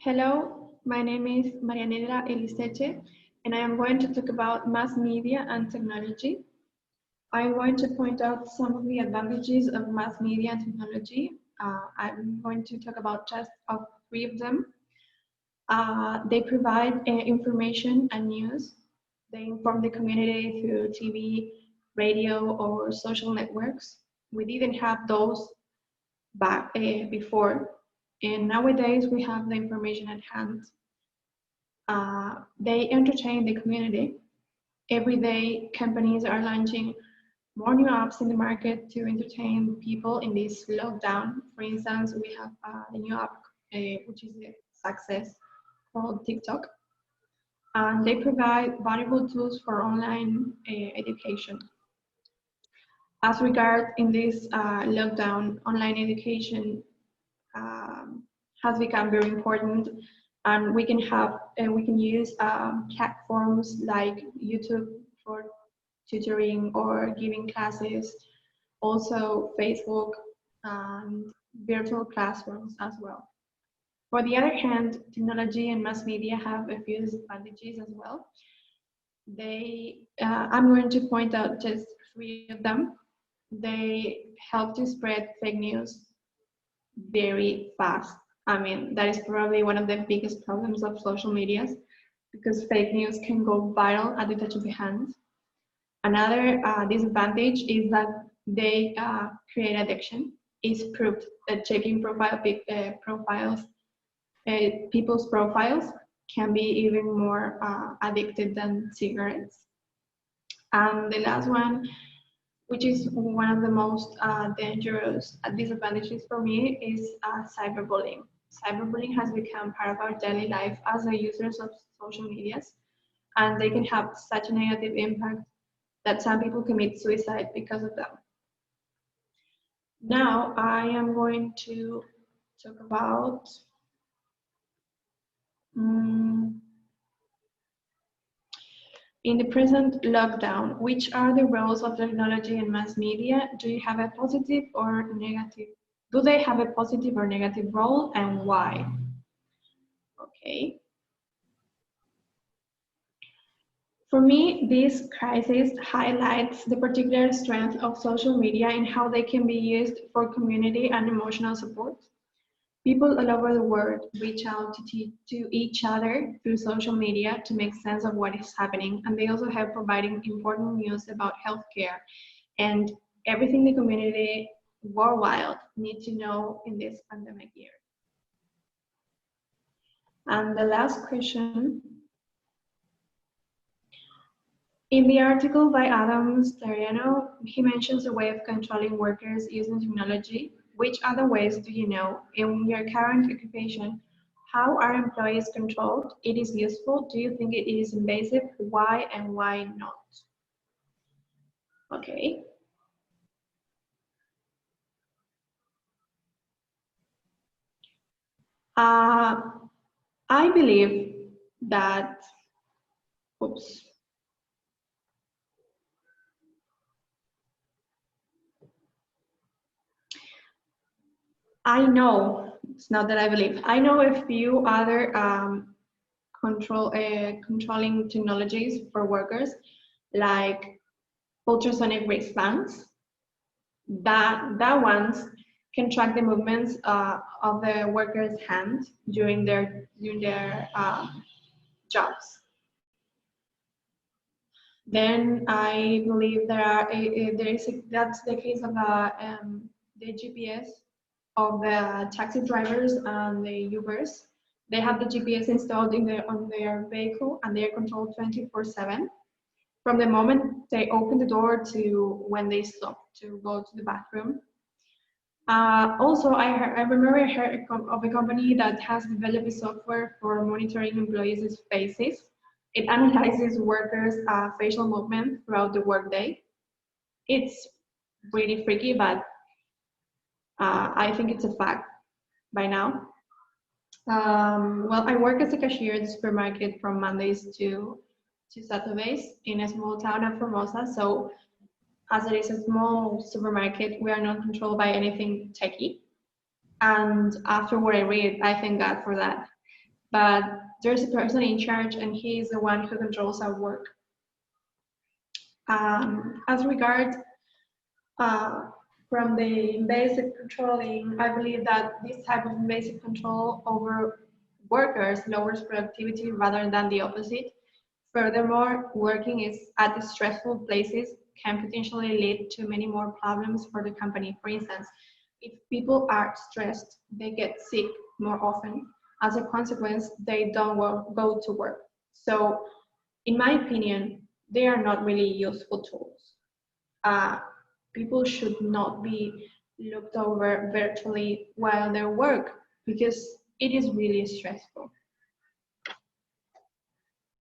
Hello, my name is Marianela Eliseche, and I am going to talk about mass media and technology. I'm going to point out some of the advantages of mass media and technology. I'm going to talk about just three of them. They provide information and news. They inform the community through TV, radio, or social networks. We didn't have those back before, and nowadays we have the information at hand. They entertain the community. Every day, companies are launching more new apps in the market to entertain people in this lockdown. For instance, we have a new app, which is a success, called TikTok. And they provide valuable tools for online education. As regard in this lockdown, online education has become very important, and we can use platforms like YouTube for tutoring or giving classes, also Facebook and virtual classrooms as well. For the other hand, technology and mass media have a few disadvantages as well. I'm going to point out just three of them. They help to spread fake news very fast. I mean, that is probably one of the biggest problems of social medias, because fake news can go viral at the touch of the hand. Another disadvantage is that they create addiction. It's proved that checking people's profiles can be even more addicted than cigarettes. And the last one, which is one of the most dangerous disadvantages for me, is cyberbullying. Cyberbullying has become part of our daily life as the users of social medias, and they can have such a negative impact that some people commit suicide because of them. Now I am going to talk about in the present lockdown, which are the roles of technology and mass media? Do you have a positive or negative? Do they have a positive or negative role, and why? Okay. For me, this crisis highlights the particular strength of social media and how they can be used for community and emotional support. People all over the world reach out to each other through social media to make sense of what is happening, and they also have providing important news about healthcare and everything the community worldwide need to know in this pandemic year. And the last question. In the article by Adam Stariano, he mentions a way of controlling workers using technology. Which other ways do you know? In your current occupation, how are employees controlled? It is useful. Do you think it is invasive? Why and why not? Okay. I believe that, oops. I know, it's not that I believe, I know a few other controlling technologies for workers, like ultrasonic wristbands. That ones can track the movements of the worker's hand during their jobs. Then I believe that's the case of the GPS of the taxi drivers and the Ubers. They have the GPS installed on their vehicle, and they are controlled 24/7 from the moment they open the door to when they stop to go to the bathroom. Also, I remember I heard of a company that has developed a software for monitoring employees' faces. It analyzes workers' facial movement throughout the workday. It's really freaky, but I think it's a fact by now. Well, I work as a cashier at the supermarket from Mondays to Saturdays in a small town of Formosa. So as it is a small supermarket, we are not controlled by anything techy. And after what I read, I thank God for that. but there's a person in charge and he is the one who controls our work. As regard uh, from the invasive controlling, I believe that this type of invasive control over workers lowers productivity rather than the opposite. Furthermore, working is at stressful places can potentially lead to many more problems for the company. For instance, if people are stressed, they get sick more often. As a consequence, they don't go to work. So, in my opinion, they are not really useful tools. Uh, People should not be looked over virtually while they work because it is really stressful.